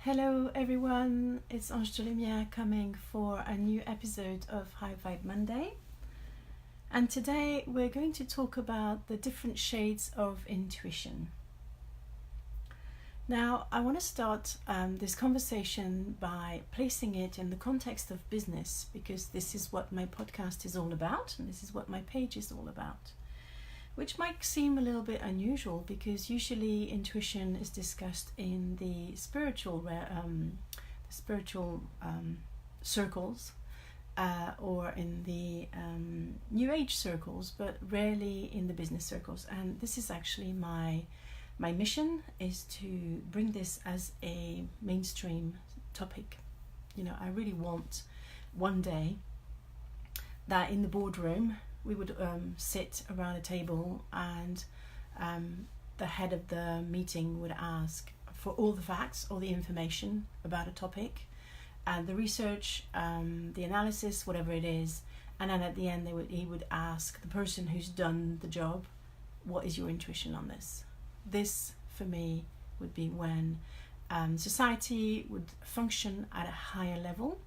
Hello everyone, it's Ange de Lumière coming for a new episode of High Vibe Monday. And today we're going to talk about the different shades of intuition. Now, I want to start this conversation by placing it in the context of business, because this is what my podcast is all about and this is what my page is all about. Which might seem a little bit unusual because usually intuition is discussed in the spiritual circles or in the New Age circles, but rarely in the business circles. And this is actually my mission, is to bring this as a mainstream topic. You know, I really want one day that in the boardroom we would sit around a table and the head of the meeting would ask for all the facts, all the information about a topic, and the research, the analysis, whatever it is, and then at the end he would ask the person who's done the job, what is your intuition on this? This, for me, would be when society would function at a higher level,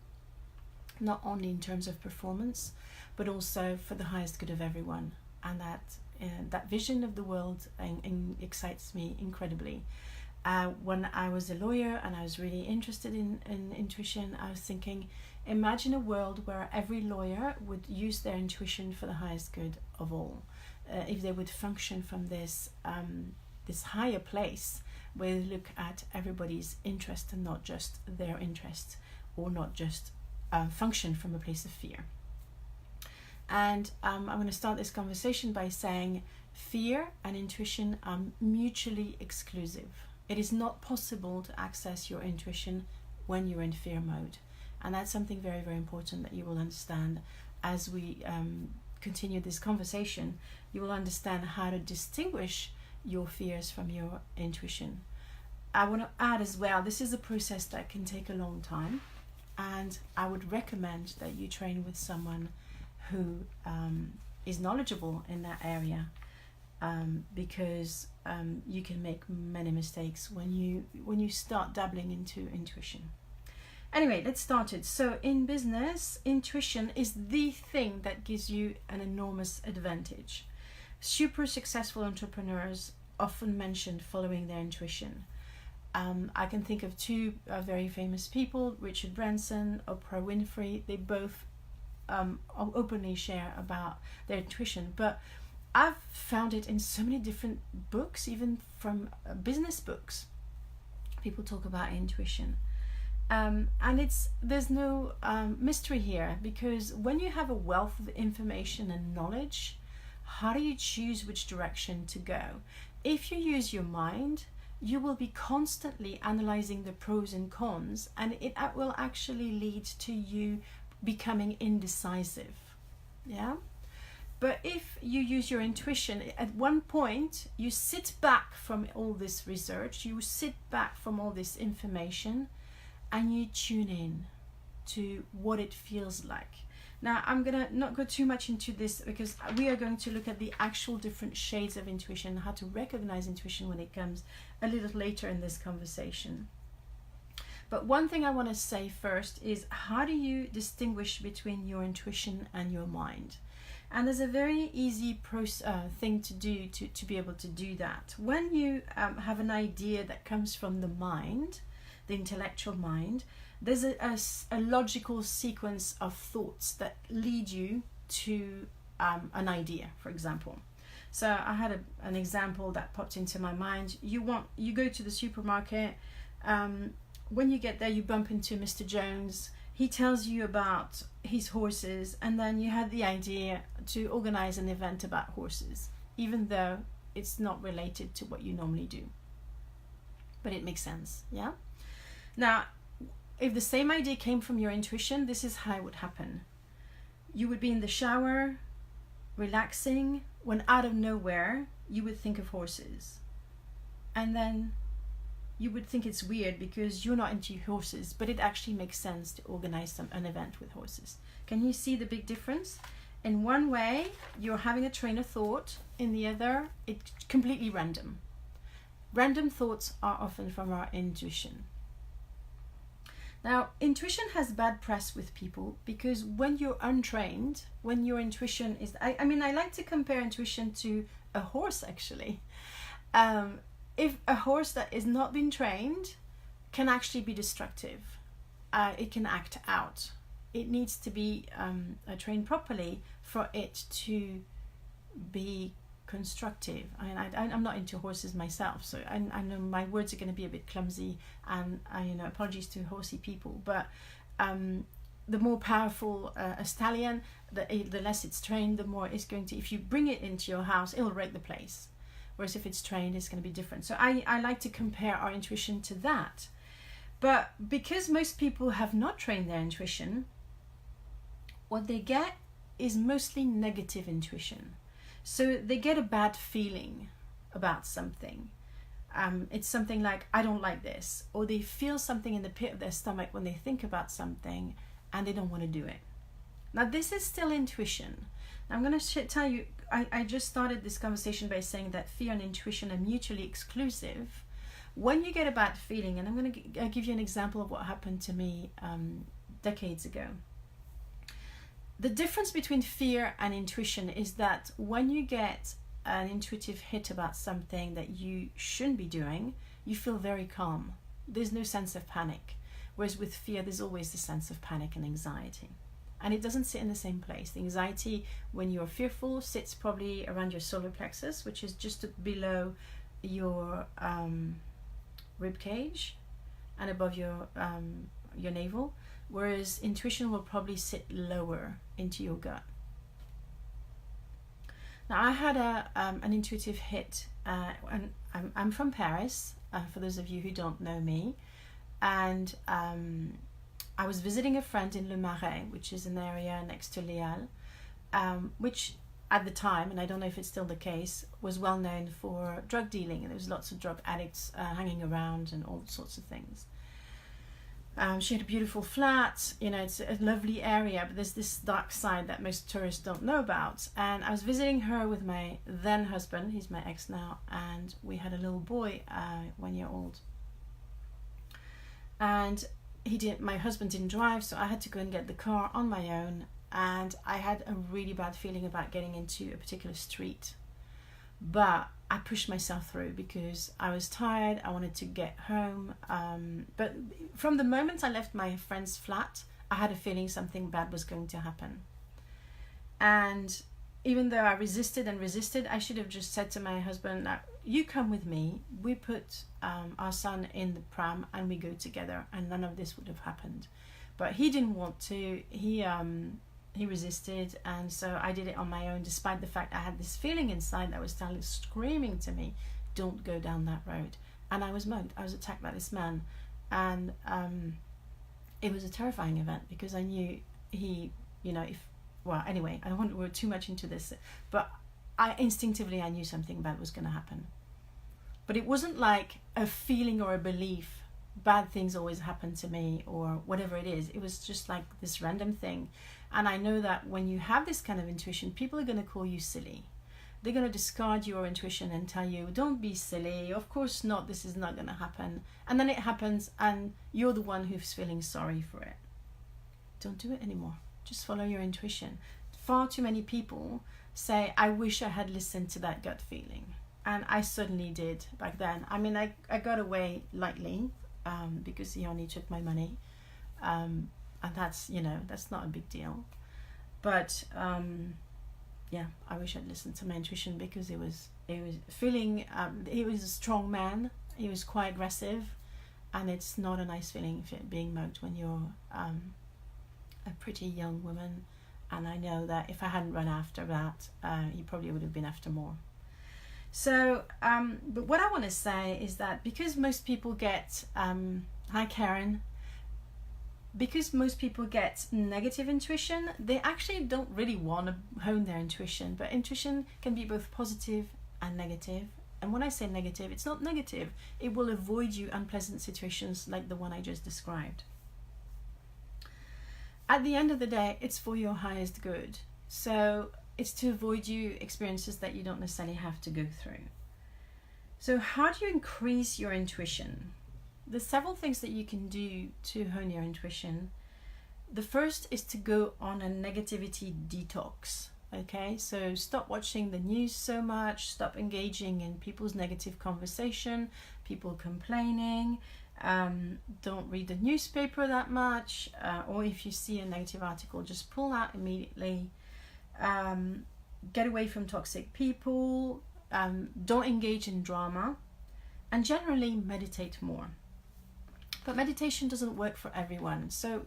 not only in terms of performance, but also for the highest good of everyone. And that vision of the world excites me incredibly. When I was a lawyer and I was really interested in intuition, I was thinking, imagine a world where every lawyer would use their intuition for the highest good of all. If they would function from this higher place where they look at everybody's interest and not just their interest, or not just function from a place of fear. And I'm going to start this conversation by saying fear and intuition are mutually exclusive. It is not possible to access your intuition when you're in fear mode. And that's something very, very important that you will understand as we continue this conversation. You will understand how to distinguish your fears from your intuition. I want to add as well, this is a process that can take a long time. And I would recommend that you train with someone who is knowledgeable in that area, because you can make many mistakes when you start dabbling into intuition. Anyway, let's start it. So in business, intuition is the thing that gives you an enormous advantage. Super successful entrepreneurs often mention following their intuition. I can think of two very famous people, Richard Branson, Oprah Winfrey. They both openly share about their intuition, but I've found it in so many different books, even from business books. People talk about intuition, and there's no mystery here, because when you have a wealth of information and knowledge, how do you choose which direction to go? If you use your mind, you will be constantly analyzing the pros and cons, and it will actually lead to you becoming indecisive. Yeah? But if you use your intuition, at one point you sit back from all this research, you sit back from all this information, and you tune in to what it feels like. Now, I'm going to not go too much into this, because we are going to look at the actual different shades of intuition, how to recognize intuition when it comes a little later in this conversation. But one thing I want to say first is, how do you distinguish between your intuition and your mind? And there's a very easy thing to do to be able to do that. When you have an idea that comes from the mind, the intellectual mind, there's a logical sequence of thoughts that lead you to an idea, for example. So I had an example that popped into my mind. You go to the supermarket. When you get there, you bump into Mr. Jones. He tells you about his horses, and then you had the idea to organize an event about horses, even though it's not related to what you normally do. But it makes sense, yeah? Now, if the same idea came from your intuition, this is how it would happen. You would be in the shower, relaxing, when out of nowhere, you would think of horses. And then you would think it's weird because you're not into horses, but it actually makes sense to organize an event with horses. Can you see the big difference? In one way, you're having a train of thought. In the other, it's completely random. Random thoughts are often from our intuition. Now, intuition has bad press with people because when you're untrained, when your intuition is, I mean, I like to compare intuition to a horse actually. If a horse that is not been trained can actually be destructive, it can act out. It needs to be trained properly for it to be constructive. I'm not into horses myself, so I know my words are going to be a bit clumsy, and apologies to horsey people, but the more powerful a stallion, the less it's trained, the more it's going to, if you bring it into your house, it'll wreck the place. Whereas if it's trained, it's going to be different. So I like to compare our intuition to that. But because most people have not trained their intuition, what they get is mostly negative intuition. So they get a bad feeling about something. It's something like, I don't like this. Or they feel something in the pit of their stomach when they think about something and they don't want to do it. Now this is still intuition. Now, I'm going to tell you, I just started this conversation by saying that fear and intuition are mutually exclusive. When you get a bad feeling, and I'm going to give you an example of what happened to me decades ago. The difference between fear and intuition is that when you get an intuitive hit about something that you shouldn't be doing, you feel very calm. There's no sense of panic. Whereas with fear, there's always the sense of panic and anxiety. And it doesn't sit in the same place. The anxiety, when you're fearful, sits probably around your solar plexus, which is just below your rib cage and above your navel. Whereas intuition will probably sit lower into your gut. Now, I had an intuitive hit, and I'm from Paris, for those of you who don't know me, and I was visiting a friend in Le Marais, which is an area next to Léal, which at the time, and I don't know if it's still the case, was well known for drug dealing, and there was lots of drug addicts hanging around and all sorts of things. She had a beautiful flat, it's a lovely area, but there's this dark side that most tourists don't know about. And I was visiting her with my then husband, he's my ex now, and we had a little boy, 1 year old. And my husband didn't drive, so I had to go and get the car on my own, and I had a really bad feeling about getting into a particular street. But I pushed myself through because I was tired, I wanted to get home. But from the moment I left my friend's flat, I had a feeling something bad was going to happen. And even though I resisted and resisted, I should have just said to my husband, you come with me, we put our son in the pram and we go together, and none of this would have happened. But he didn't want to, he resisted, and so I did it on my own, despite the fact I had this feeling inside that was still screaming to me, don't go down that road. And I was mugged, I was attacked by this man, and it was a terrifying event because I knew anyway, I don't want to go too much into this, but instinctively I knew something bad was going to happen. But it wasn't like a feeling or a belief, bad things always happen to me or whatever it is. It was just like this random thing. And I know that when you have this kind of intuition, people are going to call you silly. They're going to discard your intuition and tell you, don't be silly, of course not, this is not going to happen. And then it happens and you're the one who's feeling sorry for it. Don't do it anymore. Just follow your intuition. Far too many people say, I wish I had listened to that gut feeling. And I certainly did back then. I mean, I got away lightly because he only took my money. And that's not a big deal. But I wish I'd listened to my intuition because it was feeling, he was a strong man. He was quite aggressive. And it's not a nice feeling being mugged when you're a pretty young woman. And I know that if I hadn't run after that, he probably would have been after more. So, but what I want to say is that because most people get, hi Karen, because most people get negative intuition, they actually don't really want to hone their intuition. But intuition can be both positive and negative. And when I say negative, it's not negative. It will avoid you unpleasant situations like the one I just described. At the end of the day, it's for your highest good. So it's to avoid you experiences that you don't necessarily have to go through. So how do you increase your intuition? there's several things that you can do to hone your intuition. The first is to go on a negativity detox. Okay, so stop watching the news so much, stop engaging in people's negative conversation, people complaining. Don't read the newspaper that much, or if you see a negative article, just pull out immediately. Get away from toxic people. Don't engage in drama, and generally meditate more. But meditation doesn't work for everyone, so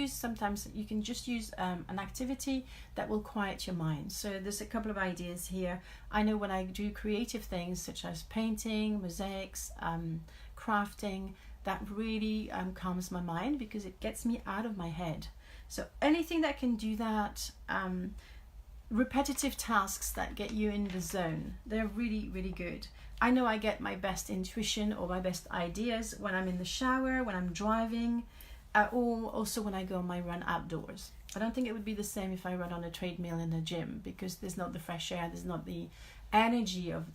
sometimes you can just use an activity that will quiet your mind. So there's a couple of ideas here. I know when I do creative things such as painting, mosaics, crafting, that really calms my mind because it gets me out of my head. So anything that can do that, repetitive tasks that get you in the zone, they're really, really good. I know I get my best intuition or my best ideas when I'm in the shower, when I'm driving, or also when I go on my run outdoors. I don't think it would be the same if I run on a treadmill in a gym, because there's not the fresh air, there's not the energy of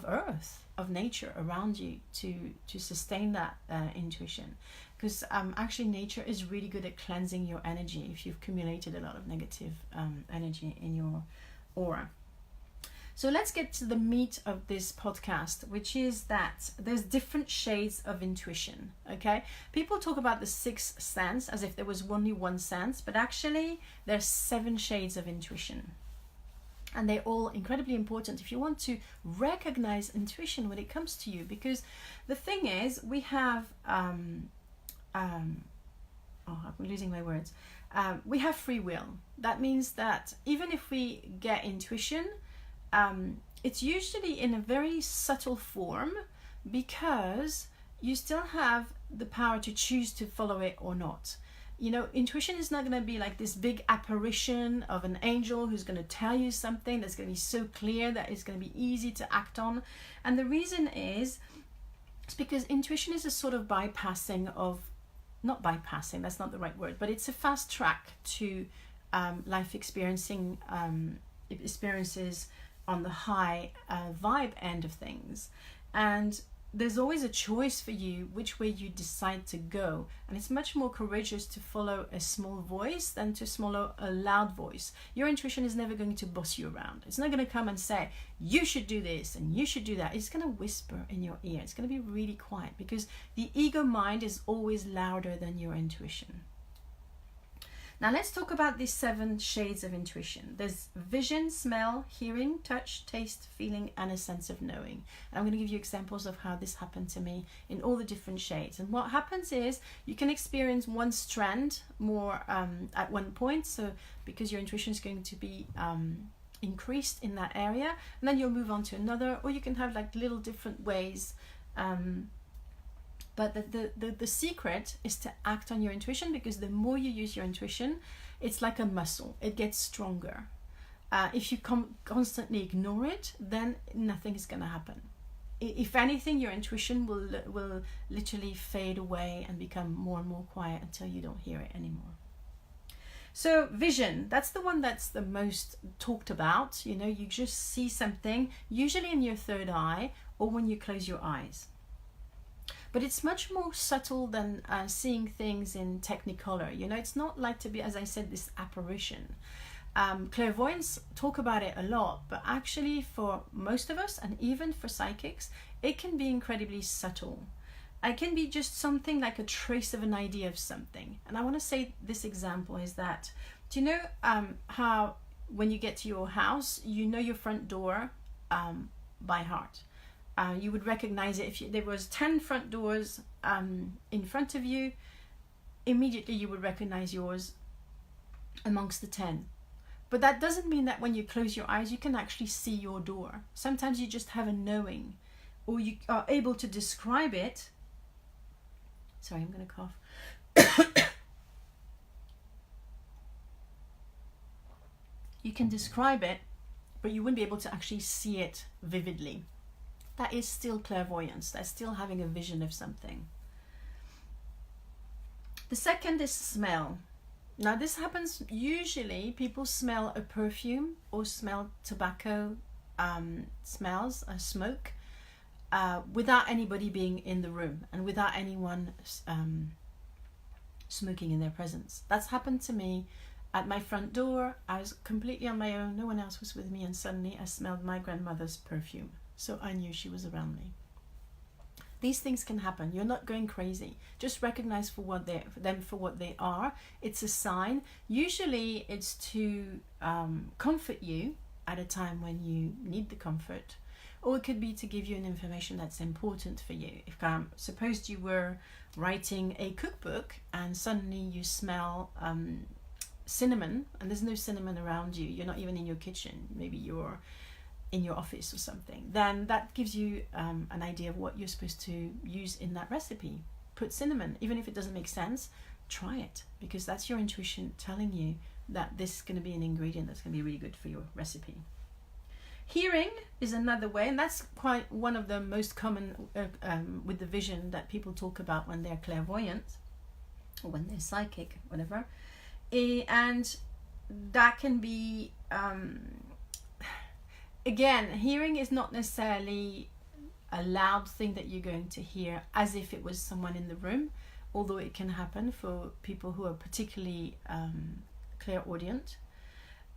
earth, of nature around you to sustain that intuition. Because actually nature is really good at cleansing your energy if you've accumulated a lot of negative energy in your aura. So let's get to the meat of this podcast, which is that there's different shades of intuition, okay? People talk about the sixth sense as if there was only one sense, but actually there's 7 shades of intuition. And they're all incredibly important if you want to recognize intuition when it comes to you. Because the thing is, we have, I'm losing my words. We have free will. That means that even if we get intuition, it's usually in a very subtle form, because you still have the power to choose to follow it or not. You know, intuition is not going to be like this big apparition of an angel who's going to tell you something that's going to be so clear that it's going to be easy to act on. And the reason is, it's because intuition is a sort of bypassing of, not bypassing, that's not the right word, but it's a fast track to life experiences on the high vibe end of things. And there's always a choice for you which way you decide to go, and it's much more courageous to follow a small voice than to follow a loud voice. Your intuition is never going to boss you around. It's not going to come and say you should do this and you should do that. It's going to whisper in your ear. It's going to be really quiet, because the ego mind is always louder than your intuition. Now let's talk about these 7 shades of intuition. There's vision, smell, hearing, touch, taste, feeling, and a sense of knowing. And I'm going to give you examples of how this happened to me in all the different shades. And what happens is you can experience one strand more at one point, so because your intuition is going to be increased in that area, and then you'll move on to another, or you can have like little different ways. But the secret is to act on your intuition, because the more you use your intuition, it's like a muscle. It gets stronger. If you constantly ignore it, then nothing is going to happen. If anything, your intuition will literally fade away and become more and more quiet until you don't hear it anymore. So vision, that's the one that's the most talked about. You know, you just see something, usually in your third eye or when you close your eyes. But it's much more subtle than seeing things in technicolor. You know, it's not like to be, as I said, this apparition. Clairvoyants talk about it a lot, but actually for most of us, and even for psychics, it can be incredibly subtle. It can be just something like a trace of an idea of something. And I want to say this example is that, do you know how when you get to your house, you know your front door by heart? You would recognize it if there was 10 front doors in front of you. Immediately you would recognize yours amongst the 10. But that doesn't mean that when you close your eyes you can actually see your door. Sometimes you just have a knowing, or you are able to describe it. Sorry, I'm going to cough. You can describe it, but you wouldn't be able to actually see it vividly. That is still clairvoyance. That's still having a vision of something. The second is smell. Now this happens usually, people smell a perfume or smell tobacco smells, smoke. without anybody being in the room and without anyone smoking in their presence. That's happened to me at my front door. I was completely on my own, no one else was with me, and suddenly I smelled my grandmother's perfume, so I knew she was around me. These things can happen. You're not going crazy. Just recognize them for what they are. It's a sign. Usually it's to comfort you at a time when you need the comfort, or it could be to give you an information that's important for you. If suppose you were writing a cookbook and suddenly you smell cinnamon, and there's no cinnamon around you, you're not even in your kitchen, maybe you're in your office or something, then that gives you an idea of what you're supposed to use in that recipe. Put cinnamon, even if it doesn't make sense, try it, because that's your intuition telling you that this is going to be an ingredient that's going to be really good for your recipe. Hearing is another way, and that's quite one of the most common with the vision that people talk about when they're clairvoyant or when they're psychic, whatever. And that can be again, hearing is not necessarily a loud thing that you're going to hear as if it was someone in the room, although it can happen for people who are particularly clairaudient.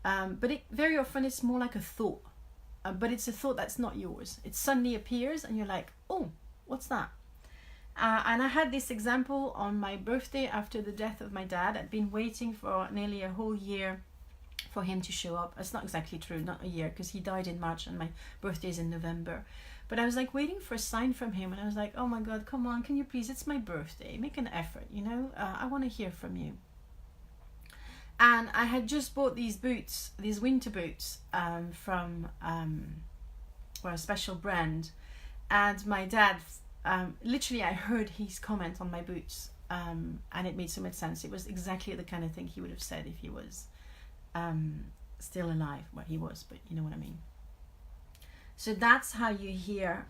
But very often it's more like a thought, but it's a thought that's not yours. It suddenly appears and you're like, oh, what's that? And I had this example on my birthday after the death of my dad. I'd been waiting for nearly a whole year for him to show up. It's not exactly true, not a year, because he died in March and my birthday is in November. But I was like waiting for a sign from him, and I was like, oh my God, come on, can you please, it's my birthday, make an effort, I want to hear from you. And I had just bought these boots, these winter boots from a special brand, and my dad, literally I heard his comment on my boots, and it made so much sense. It was exactly the kind of thing he would have said if he was still alive. Well, he was, but you know what I mean. So that's how you hear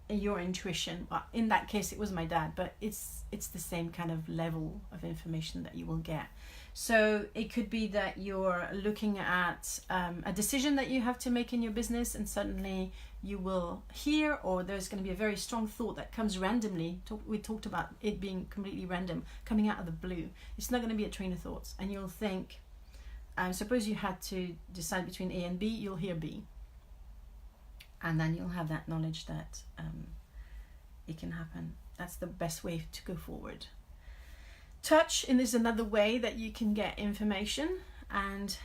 your intuition. Well, in that case it was my dad, but it's the same kind of level of information that you will get. So it could be that you're looking at a decision that you have to make in your business, and suddenly you will hear, or there's going to be a very strong thought that comes randomly. We talked about it being completely random, coming out of the blue. It's not going to be a train of thoughts, and you'll think, suppose you had to decide between A and B, you'll hear B. And then you'll have that knowledge that it can happen. That's the best way to go forward. Touch is another way that you can get information. And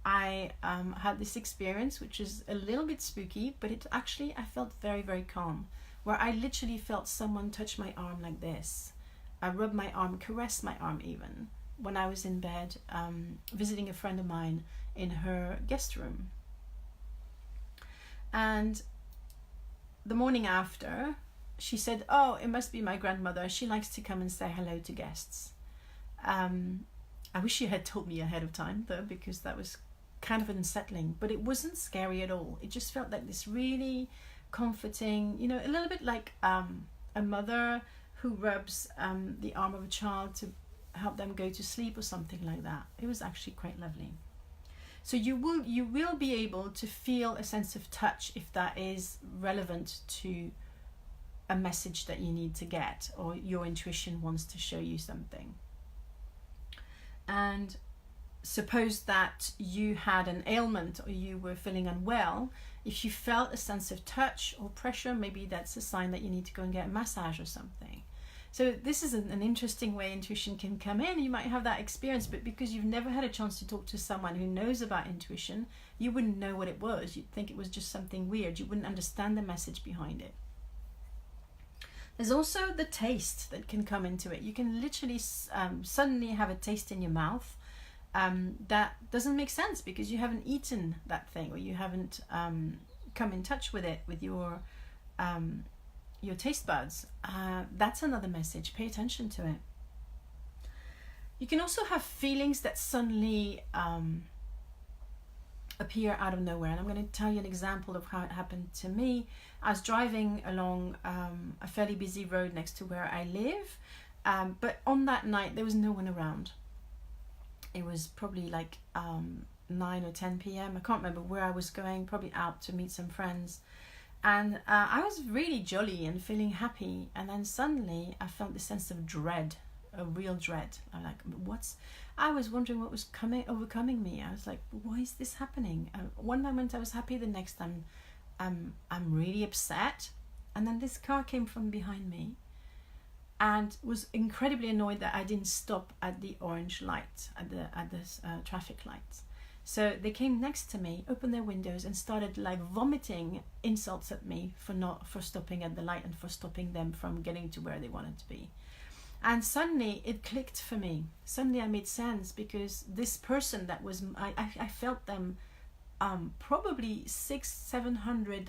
I had this experience, which is a little bit spooky, but I felt very, very calm, where I literally felt someone touch my arm like this. I rubbed my arm, caressed my arm even, when I was in bed visiting a friend of mine in her guest room. And the morning after, she said, oh, it must be my grandmother. She likes to come and say hello to guests. I wish you had told me ahead of time, though, because that was kind of unsettling. But it wasn't scary at all. It just felt like this really comforting, a little bit like a mother who rubs the arm of a child to help them go to sleep or something like that. It was actually quite lovely. So you will be able to feel a sense of touch if that is relevant to a message that you need to get, or your intuition wants to show you something. And suppose that you had an ailment or you were feeling unwell. If you felt a sense of touch or pressure, maybe that's a sign that you need to go and get a massage or something. So this is an interesting way intuition can come in. You might have that experience, but because you've never had a chance to talk to someone who knows about intuition, you wouldn't know what it was. You'd think it was just something weird. You wouldn't understand the message behind it. There's also the taste that can come into it. You can literally suddenly have a taste in your mouth that doesn't make sense because you haven't eaten that thing, or you haven't come in touch with it with your taste buds. That's another message. Pay attention to it. You can also have feelings that suddenly appear out of nowhere, and I'm going to tell you an example of how it happened to me. I was driving along a fairly busy road next to where I live, but on that night there was no one around. It was probably like 9 or 10 p.m. I can't remember where I was going, probably out to meet some friends. And I was really jolly and feeling happy, and then suddenly I felt this sense of dread, a real dread. I'm like, I was wondering what was overcoming me. I was like, why is this happening? One moment I was happy, the next time I'm really upset. And then this car came from behind me and was incredibly annoyed that I didn't stop at the orange light, at the traffic lights. So they came next to me, opened their windows, and started like vomiting insults at me for stopping at the light and for stopping them from getting to where they wanted to be. And suddenly it clicked for me. Suddenly I made sense, because this person that was, I felt them probably 600-700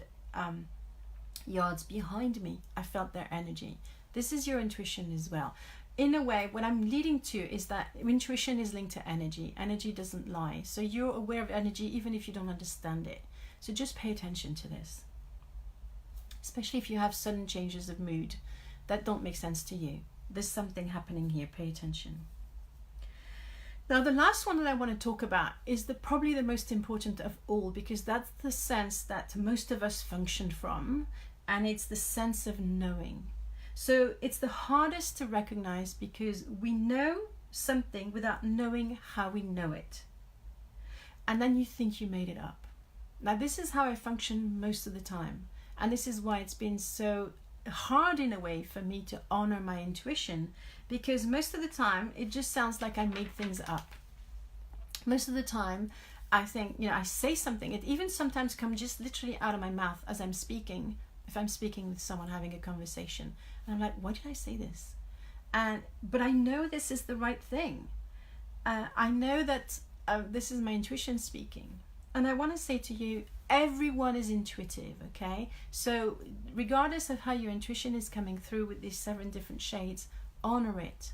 yards behind me. I felt their energy. This is your intuition as well. In a way, what I'm leading to is that intuition is linked to energy. Energy doesn't lie. So you're aware of energy even if you don't understand it. So just pay attention to this. Especially if you have sudden changes of mood that don't make sense to you. There's something happening here. Pay attention. Now, the last one that I want to talk about is probably the most important of all, because that's the sense that most of us function from, and it's the sense of knowing. So it's the hardest to recognize, because we know something without knowing how we know it. And then you think you made it up. Now, this is how I function most of the time. And this is why it's been so hard in a way for me to honor my intuition, because most of the time it just sounds like I made things up. Most of the time I think, I say something, it even sometimes comes just literally out of my mouth as I'm speaking, if I'm speaking with someone having a conversation, and I'm like, why did I say this? But I know this is the right thing. I know that this is my intuition speaking. And I want to say to you, everyone is intuitive, okay? So regardless of how your intuition is coming through with these 7 different shades, honor it.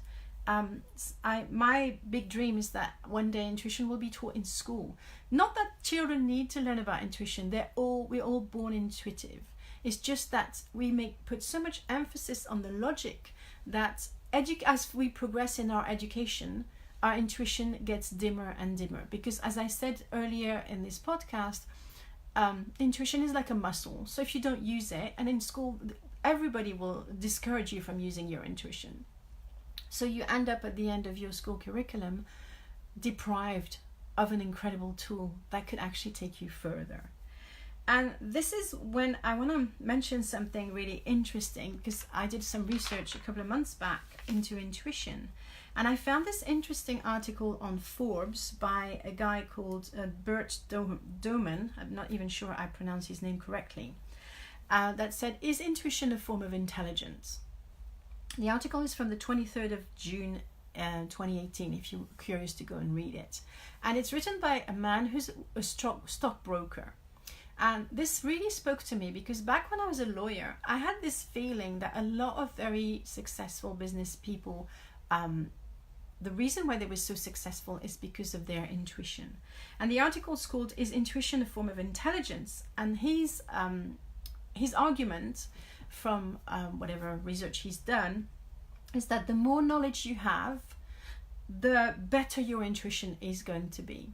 My big dream is that one day intuition will be taught in school. Not that children need to learn about intuition. We're all born intuitive. It's just that we put so much emphasis on the logic that as we progress in our education, our intuition gets dimmer and dimmer. Because as I said earlier in this podcast, intuition is like a muscle. So if you don't use it, and in school, everybody will discourage you from using your intuition. So you end up at the end of your school curriculum deprived of an incredible tool that could actually take you further. And this is when I want to mention something really interesting, because I did some research a couple of months back into intuition. And I found this interesting article on Forbes by a guy called Bert Dohmen. I'm not even sure I pronounce his name correctly. That said, is intuition a form of intelligence? The article is from the 23rd of June 2018, if you're curious to go and read it. And it's written by a man who's a stockbroker. And this really spoke to me, because back when I was a lawyer, I had this feeling that a lot of very successful business people, the reason why they were so successful is because of their intuition. And the article's called, Is Intuition a Form of Intelligence? And his argument from whatever research he's done is that the more knowledge you have, the better your intuition is going to be.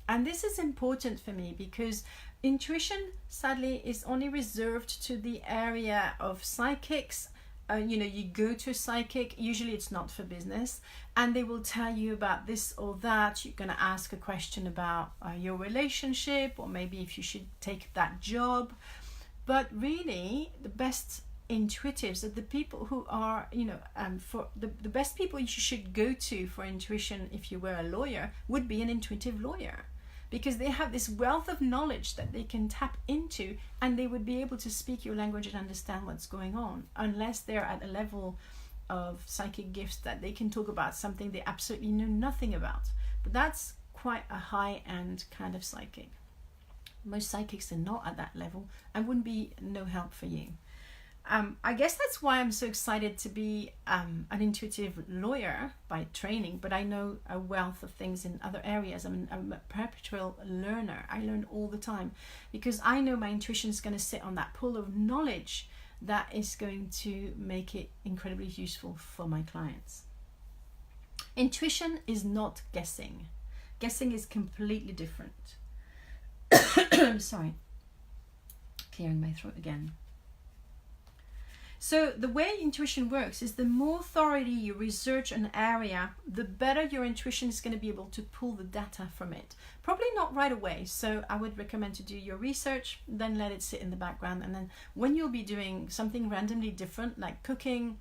And this is important for me, because intuition, sadly, is only reserved to the area of psychics. You go to a psychic, usually it's not for business, and they will tell you about this or that. You're going to ask a question about your relationship, or maybe if you should take that job. But really, the best intuitives are the people who are, for the best people you should go to for intuition, if you were a lawyer, would be an intuitive lawyer. Because they have this wealth of knowledge that they can tap into, and they would be able to speak your language and understand what's going on, unless they're at a level of psychic gifts that they can talk about something they absolutely know nothing about. But that's quite a high-end kind of psychic. Most psychics are not at that level and wouldn't be no help for you. I guess that's why I'm so excited to be an intuitive lawyer by training, but I know a wealth of things in other areas. I'm a perpetual learner. I learn all the time, because I know my intuition is going to sit on that pool of knowledge that is going to make it incredibly useful for my clients. Intuition is not guessing. Guessing is completely different. Sorry. clearing my throat again. So the way intuition works is the more thoroughly you research an area, the better your intuition is going to be able to pull the data from it. Probably not right away. So I would recommend to do your research, then let it sit in the background. And then when you'll be doing something randomly different, like cooking,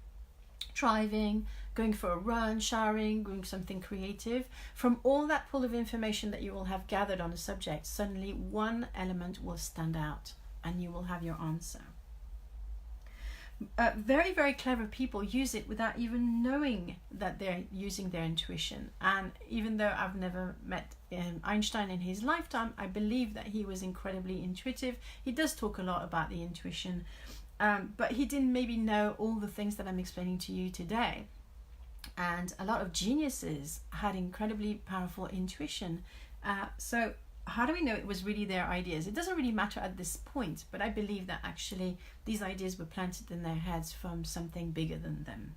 driving, going for a run, showering, doing something creative, from all that pool of information that you will have gathered on the subject, suddenly one element will stand out and you will have your answer. Very, very clever people use it without even knowing that they're using their intuition. And even though I've never met Einstein in his lifetime, I believe that he was incredibly intuitive. He does talk a lot about the intuition, but he didn't maybe know all the things that I'm explaining to you today. And a lot of geniuses had incredibly powerful intuition. So how do we know it was really their ideas? It doesn't really matter at this point, but I believe that actually these ideas were planted in their heads from something bigger than them.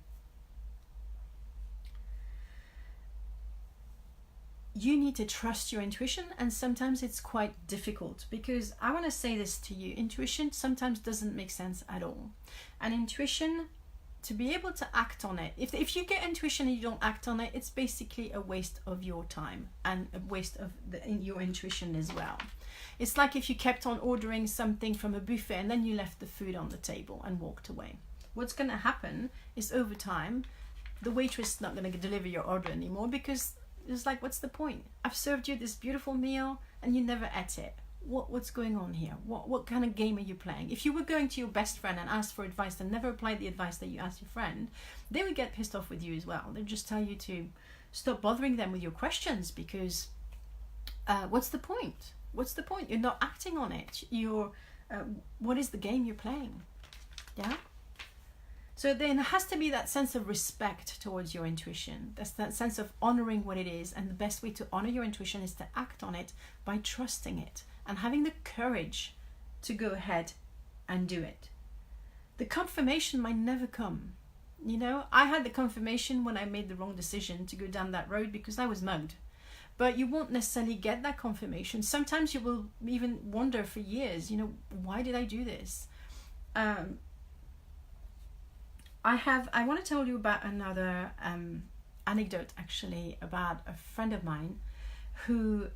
You need to trust your intuition, and sometimes it's quite difficult, because I want to say this to you, intuition sometimes doesn't make sense at all. And intuition, to be able to act on it, if you get intuition and you don't act on it, it's basically a waste of your time and a waste of your intuition as well. It's like if you kept on ordering something from a buffet and then you left the food on the table and walked away. What's going to happen is, over time, the waitress is not going to deliver your order anymore, because it's like, what's the point? I've served you this beautiful meal and you never ate it. What's going on here? What kind of game are you playing? If you were going to your best friend and asked for advice and never applied the advice that you asked your friend, they would get pissed off with you as well. They'd just tell you to stop bothering them with your questions, because what's the point? What's the point? You're not acting on it. What is the game you're playing? Yeah? So then there has to be that sense of respect towards your intuition. That's that sense of honoring what it is. And the best way to honor your intuition is to act on it by trusting it and having the courage to go ahead and do it. The confirmation might never come. You know, I had the confirmation when I made the wrong decision to go down that road because I was mugged. But you won't necessarily get that confirmation. Sometimes you will even wonder for years, why did I do this? I want to tell you about another anecdote, actually, about a friend of mine who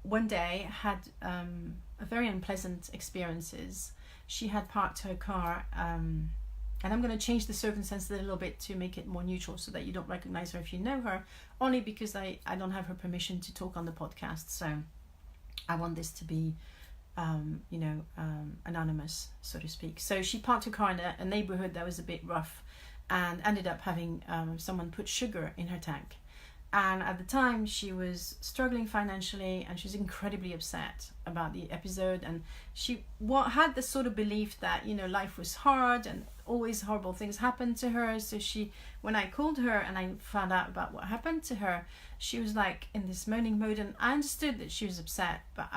one day had a very unpleasant experiences. She had parked her car, and I'm going to change the circumstances a little bit to make it more neutral so that you don't recognize her if you know her, only because I don't have her permission to talk on the podcast. So I want this to be anonymous, so to speak. So she parked her car in a neighborhood that was a bit rough, and ended up having someone put sugar in her tank. And at the time, she was struggling financially, and she was incredibly upset about the episode. And she had this sort of belief that life was hard and always horrible things happened to her. So when I called her and I found out about what happened to her, she was like in this moaning mode, and I understood that she was upset, but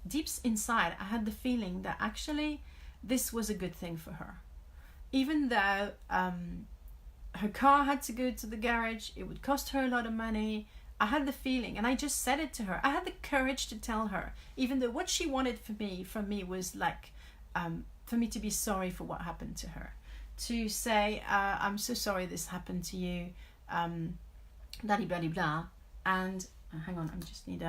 deep inside, I had the feeling that actually this was a good thing for her. Even though her car had to go to the garage, it would cost her a lot of money, I had the feeling, and I just said it to her. I had the courage to tell her, even though what she wanted from me was like, for me to be sorry for what happened to her. To say, I'm so sorry this happened to you, blah. And, hang on, I just need...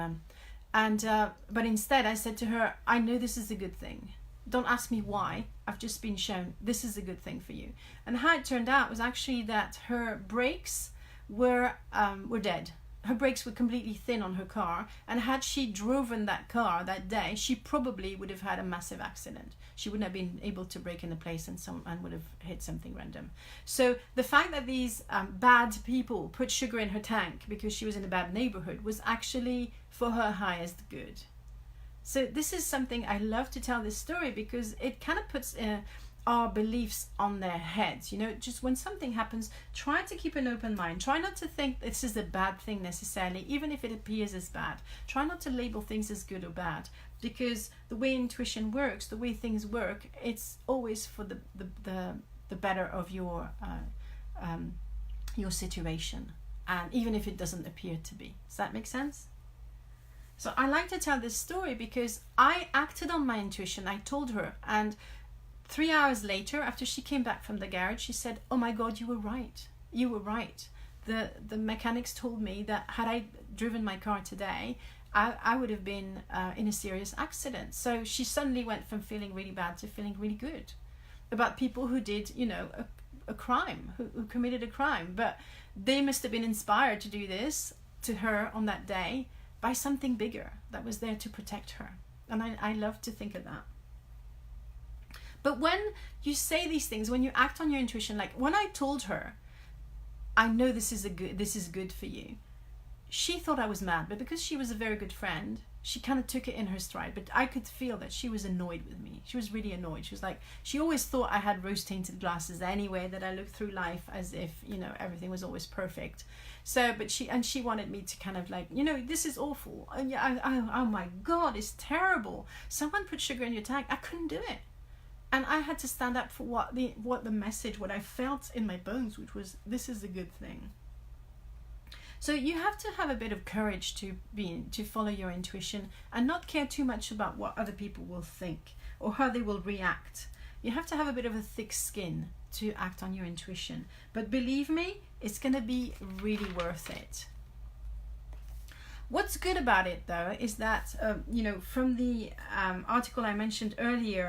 but instead I said to her, I know this is a good thing. Don't ask me why. I've just been shown this is a good thing for you. And how it turned out was actually that her brakes were dead. Her brakes were completely thin on her car, and had she driven that car that day, she probably would have had a massive accident. She wouldn't have been able to brake into place, and would have hit something random. So the fact that these bad people put sugar in her tank because she was in a bad neighborhood was actually for her highest good. So this is something I love to tell this story, because it kind of puts our beliefs on their heads. Just when something happens, try to keep an open mind. Try not to think this is a bad thing necessarily, even if it appears as bad. Try not to label things as good or bad, because the way intuition works, the way things work, it's always for the better of your situation, and even if it doesn't appear to be. Does that make sense? So I like to tell this story because I acted on my intuition. I told her, and 3 hours later, after she came back from the garage, she said, "Oh my God, you were right. You were right. The mechanics told me that had I driven my car today, I would have been in a serious accident." So she suddenly went from feeling really bad to feeling really good about people who did, you know, a crime, who committed a crime. But they must have been inspired to do this to her on that day by something bigger that was there to protect her. And I love to think of that. But when you say these things, when you act on your intuition, like when I told her, "I know this is good for you," she thought I was mad, but because she was a very good friend, she kind of took it in her stride. But I could feel that she was annoyed with me. She was really annoyed. She was like, she always thought I had rose-tinted glasses anyway, that I looked through life as if, you know, everything was always perfect. So, but she wanted me to kind of like, you know, this is awful. And oh my God, it's terrible. Someone put sugar in your tank. I couldn't do it. And I had to stand up for what the message, what I felt in my bones, which was, this is a good thing. So you have to have a bit of courage to follow your intuition and not care too much about what other people will think or how they will react. You have to have a bit of a thick skin to act on your intuition. But believe me, it's going to be really worth it. What's good about it, though, is that, you know, from the article I mentioned earlier,